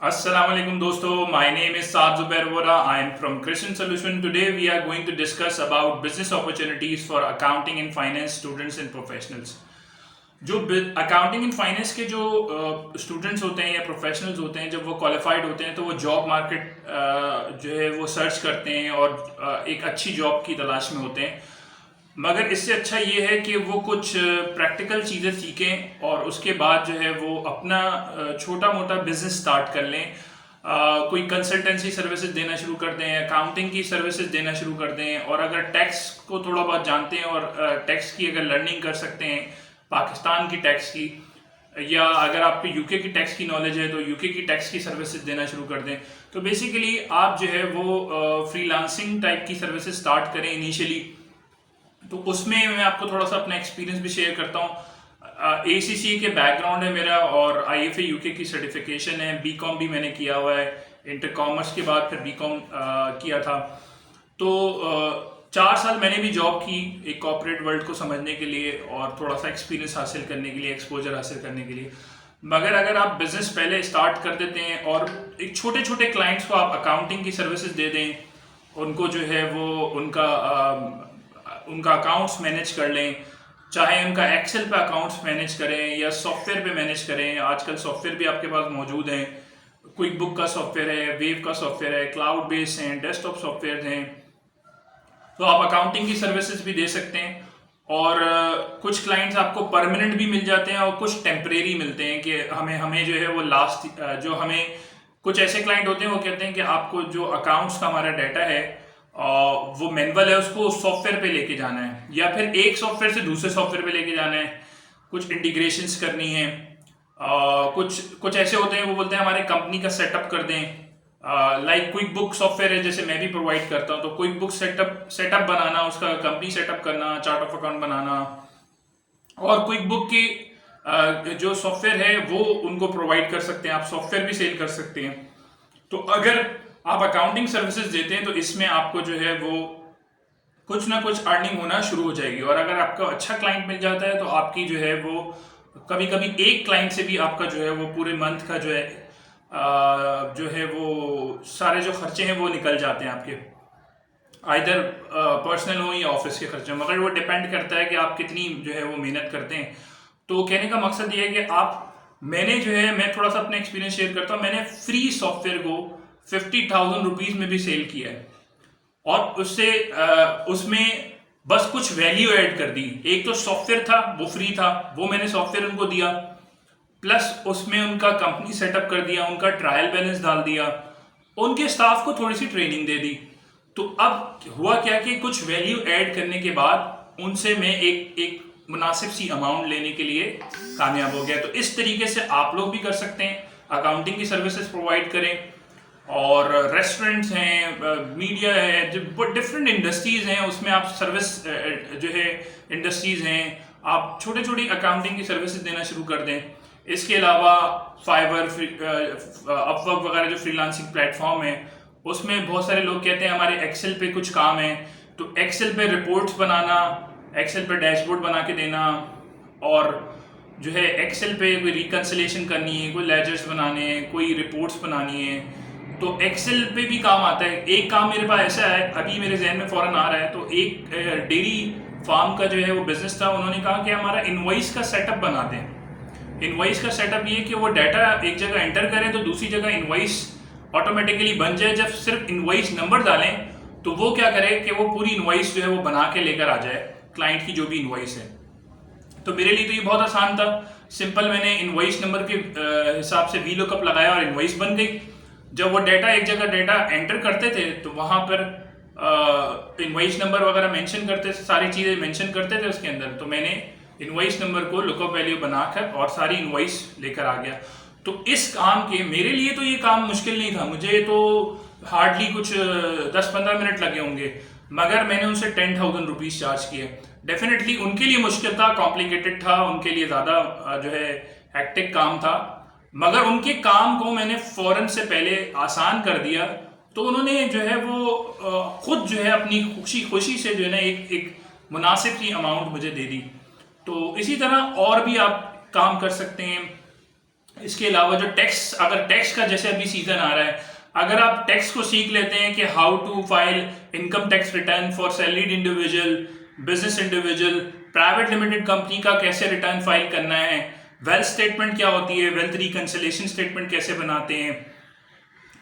Assalamu alaikum dosto. My name is Saad Zubair Vora. I am from Christian Solution. Today we are going to discuss about business opportunities for accounting and finance students and professionals. जो accounting and finance के जो students होते हैं या professionals होते हैं, जब वो क्वालिफाइड होते हैं तो वो जॉब मार्केट जो है वो सर्च करते हैं और एक अच्छी जॉब की तलाश में होते हैं। मगर इससे अच्छा ये है कि वो कुछ प्रैक्टिकल चीज़ें सीखें और उसके बाद जो है वो अपना छोटा मोटा बिजनेस स्टार्ट कर लें। कोई कंसल्टेंसी सर्विसेज देना शुरू कर दें, अकाउंटिंग की सर्विसेज देना शुरू कर दें, और अगर टैक्स को थोड़ा बहुत जानते हैं और टैक्स की अगर लर्निंग कर सकते हैं, पाकिस्तान की टैक्स की, या अगर आपको यूके की टैक्स की नॉलेज है तो यूके की टैक्स की सर्विसेज देना शुरू कर दें। तो बेसिकली आप जो है वो फ्रीलांसिंग टाइप की सर्विसेज स्टार्ट करें इनिशियली। तो उसमें मैं आपको थोड़ा सा अपना एक्सपीरियंस भी शेयर करता हूँ। ACCA के बैकग्राउंड है मेरा और IFA यूके की सर्टिफिकेशन है। BCom भी मैंने किया हुआ है, इंटर कॉमर्स के बाद फिर BCom किया था। तो 4 साल मैंने भी जॉब की एक कॉर्पोरेट वर्ल्ड को समझने के लिए और थोड़ा सा एक्सपीरियंस हासिल करने के लिए, एक्सपोजर हासिल करने के लिए। मगर अगर आप बिजनेस पहले स्टार्ट कर देते हैं और एक छोटे छोटे क्लाइंट्स को आप अकाउंटिंग की सर्विसेज दे दें, उनको जो है वो उनका अकाउंट्स मैनेज कर लें, चाहे उनका एक्सेल पे अकाउंट्स मैनेज करें या सॉफ्टवेयर पे मैनेज करें। आजकल सॉफ्टवेयर भी आपके पास मौजूद हैं, क्विक बुक का सॉफ्टवेयर है, वेव का सॉफ्टवेयर है, क्लाउड बेस्ड हैं, डेस्कटॉप सॉफ्टवेयर हैं। तो आप अकाउंटिंग की सर्विसेज भी दे सकते हैं। और कुछ क्लाइंट्स आपको परमानेंट भी मिल जाते हैं और कुछ टेम्परेरी मिलते हैं कि हमें जो है वो लास्ट जो हमें कुछ ऐसे क्लाइंट होते हैं वो कहते हैं कि आपको जो अकाउंट्स का हमारा डाटा है वो मैनुअल है, उसको सॉफ्टवेयर पे लेके जाना है या फिर एक सॉफ्टवेयर से दूसरे सॉफ्टवेयर पे लेके जाना है, कुछ इंटीग्रेशंस करनी है। कुछ ऐसे होते हैं वो बोलते हैं हमारे कंपनी का सेटअप कर दें। लाइक क्विक बुक सॉफ्टवेयर है जैसे मैं भी प्रोवाइड करता हूँ, तो क्विक बुक सेटअप बनाना, उसका कंपनी सेटअप करना, चार्ट ऑफ अकाउंट बनाना, और क्विक बुक की जो सॉफ्टवेयर है वो उनको प्रोवाइड कर सकते हैं। आप सॉफ्टवेयर भी सेल कर सकते हैं। तो अगर आप अकाउंटिंग सर्विसेज देते हैं तो इसमें आपको जो है वो कुछ ना कुछ अर्निंग होना शुरू हो जाएगी। और अगर आपका अच्छा क्लाइंट मिल जाता है तो आपकी जो है वो कभी कभी एक क्लाइंट से भी आपका जो है वो पूरे मंथ का जो है वो सारे जो खर्चे हैं वो निकल जाते हैं आपके, आइदर पर्सनल हो या ऑफिस के खर्चे। मगर वो डिपेंड करता है कि आप कितनी जो है वो मेहनत करते हैं। तो कहने का मकसद ये है कि मैंने जो है मैं थोड़ा सा अपना एक्सपीरियंस शेयर करता हूँ। मैंने फ्री सॉफ्टवेयर को 50,000 रुपीज में भी सेल किया है और उसमें बस कुछ वैल्यू ऐड कर दी। एक तो सॉफ्टवेयर था वो फ्री था, वो मैंने सॉफ्टवेयर उनको दिया, प्लस उसमें उनका कंपनी सेटअप कर दिया, उनका ट्रायल बैलेंस डाल दिया, उनके स्टाफ को थोड़ी सी ट्रेनिंग दे दी। तो अब हुआ क्या कि कुछ वैल्यू ऐड करने के बाद उनसे मैं एक मुनासिब सी अमाउंट लेने के लिए कामयाब हो गया। तो इस तरीके से आप लोग भी कर सकते हैं, अकाउंटिंग की सर्विसेज प्रोवाइड करें। और रेस्टोरेंट्स हैं, मीडिया है, जो डिफरेंट इंडस्ट्रीज हैं उसमें आप सर्विस जो है इंडस्ट्रीज हैं, आप छोटे छोटी अकाउंटिंग की सर्विसेज देना शुरू कर दें। इसके अलावा फाइवर, अपवर्क वगैरह जो फ्रीलांसिंग प्लेटफॉर्म है उसमें बहुत सारे लोग कहते हैं हमारे एक्सेल पे कुछ काम है, तो एक्सेल पे रिपोर्ट्स बनाना, एक्सेल पे डैशबोर्ड बना के देना, और जो है एक्सेल पे कोई रिकन्सिलेशन करनी है, कोई लेजर्स बनाने हैं, कोई रिपोर्ट्स बनानी है, तो एक्सेल पे भी काम आता है। एक काम मेरे पास ऐसा है अभी मेरे जहन में फौरन आ रहा है, तो एक डेयरी फार्म का जो है वो बिजनेस था। उन्होंने कहा कि हमारा इनवॉइस का सेटअप बनाते हैं। इनवॉइस का सेटअप ये कि वो डाटा एक जगह एंटर करें तो दूसरी जगह इनवॉइस ऑटोमेटिकली बन जाए। जब सिर्फ इनवॉइस नंबर डालें तो वो क्या करे कि वो पूरी इनवॉइस जो है वो बना के लेकर आ जाए, क्लाइंट की जो भी इनवॉइस है। तो मेरे लिए तो ये बहुत आसान था, सिंपल मैंने इनवॉइस नंबर के हिसाब से वीलुकअप लगाया और इनवॉइस बन गई। जब वो डाटा एक जगह डाटा एंटर करते थे तो वहां पर इनवॉइस नंबर वगैरह मेंशन करते थे, सारी चीजें मेंशन करते थे उसके अंदर। तो मैंने इनवॉइस नंबर को लुकअप वैल्यू बनाकर और सारी इनवॉइस लेकर आ गया। तो इस काम के मेरे लिए तो ये काम मुश्किल नहीं था, मुझे तो हार्डली कुछ 10-15 मिनट लगे होंगे, मगर मैंने उनसे 10,000 रुपीज चार्ज किए। डेफिनेटली उनके लिए मुश्किल था, कॉम्प्लिकेटेड था, उनके लिए ज़्यादा जो है हैक्टिक काम था, मगर उनके काम को मैंने फौरन से पहले आसान कर दिया। तो उन्होंने जो है वो खुद जो है अपनी खुशी से जो है ना एक मुनासिब सी अमाउंट मुझे दे दी। तो इसी तरह और भी आप काम कर सकते हैं। इसके अलावा जो टैक्स, अगर टैक्स का जैसे अभी सीजन आ रहा है, अगर आप टैक्स को सीख लेते हैं कि how to file income tax return for salaried individual, business individual, private limited company का कैसे रिटर्न फाइल करना है, वेल्थ स्टेटमेंट क्या होती है, वेल्थ रिकंसिलिएशन स्टेटमेंट कैसे बनाते हैं,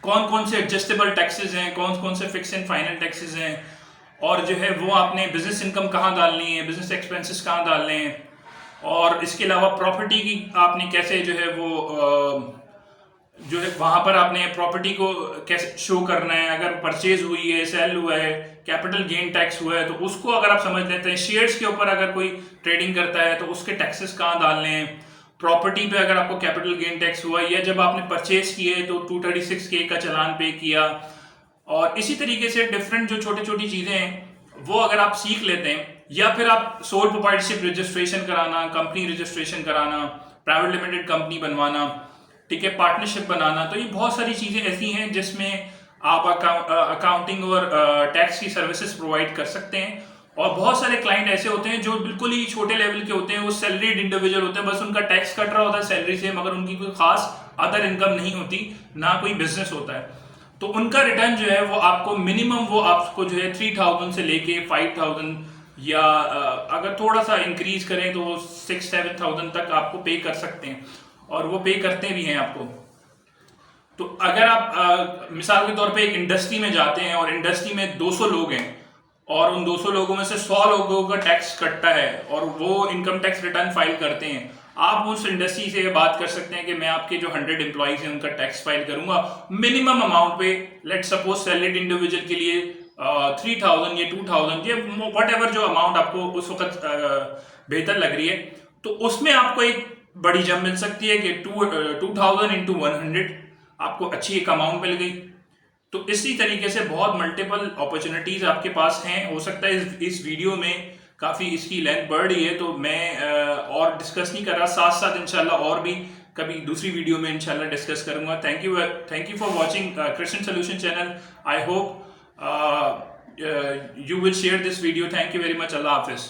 कौन कौन से एडजस्टेबल टैक्सेस हैं, कौन कौन से फिक्स एंड फाइनल टैक्सेस हैं, और जो है वो आपने बिजनेस इनकम कहाँ डालनी है, बिजनेस एक्सपेंसेस कहाँ डालने हैं, और इसके अलावा प्रॉपर्टी की आपने कैसे जो है वो जो है वहां पर आपने प्रॉपर्टी को कैसे शो करना है, अगर परचेज हुई है, सेल हुआ है, कैपिटल गेन टैक्स हुआ है, तो उसको अगर आप समझ लेते हैं, शेयर्स के ऊपर अगर कोई ट्रेडिंग करता है तो उसके टैक्सेस कहाँ डालने हैं, प्रॉपर्टी पे अगर आपको कैपिटल गेन टैक्स हुआ या जब आपने परचेज किए तो 236K का चालान पे किया, और इसी तरीके से डिफरेंट जो छोटी छोटी चीजें हैं वो अगर आप सीख लेते हैं, या फिर आप सोल प्रोप्राइटरशिप रजिस्ट्रेशन कराना, कंपनी रजिस्ट्रेशन कराना, प्राइवेट लिमिटेड कंपनी बनवाना, ठीक है, पार्टनरशिप बनाना, तो ये बहुत सारी चीजें ऐसी हैं जिसमें आप अकाउंटिंग और टैक्स की सर्विसेज प्रोवाइड कर सकते हैं। और बहुत सारे क्लाइंट ऐसे होते हैं जो बिल्कुल ही छोटे लेवल के होते हैं, वो सैलरीड इंडिविजुअल होते हैं, बस उनका टैक्स कट रहा होता है सैलरी से, मगर उनकी कोई खास अदर इनकम नहीं होती, ना कोई बिजनेस होता है। तो उनका रिटर्न जो है वो आपको मिनिमम वो आपको जो है 3000 से लेके 5000 या अगर थोड़ा सा इंक्रीज करें तो वो 6-7,000 तक आपको पे कर सकते हैं, और वो पे करते भी हैं आपको। तो अगर आप मिसाल के तौर पे एक इंडस्ट्री में जाते हैं और इंडस्ट्री में 200 लोग हैं और उन 200 लोगों में से 100 लोगों का टैक्स कटता है और वो इनकम टैक्स रिटर्न फाइल करते हैं, आप उस इंडस्ट्री से बात कर सकते हैं कि मैं आपके जो 100 एम्प्लॉइज हैं उनका टैक्स फाइल करूंगा मिनिमम अमाउंट पे। लेट सपोज सैलरीड इंडिविजुअल के लिए 3000 या 2000 या वट एवर जो अमाउंट आपको उस वक्त बेहतर लग रही है, तो उसमें आपको एक बड़ी जम मिल सकती है कि 2000 इंटू 100 आपको अच्छी एक अमाउंट मिल गई। तो इसी तरीके से बहुत मल्टीपल अपॉर्चुनिटीज आपके पास हैं। हो सकता है इस वीडियो में काफ़ी इसकी लेंथ बढ़ रही है तो मैं और डिस्कस नहीं कर रहा, साथ साथ इंशाल्लाह और भी कभी दूसरी वीडियो में इंशाल्लाह डिस्कस करूंगा। Thank you for watching Christian solution channel. I hope you will share this video. Thank you very much. अल्लाह हाफिज़।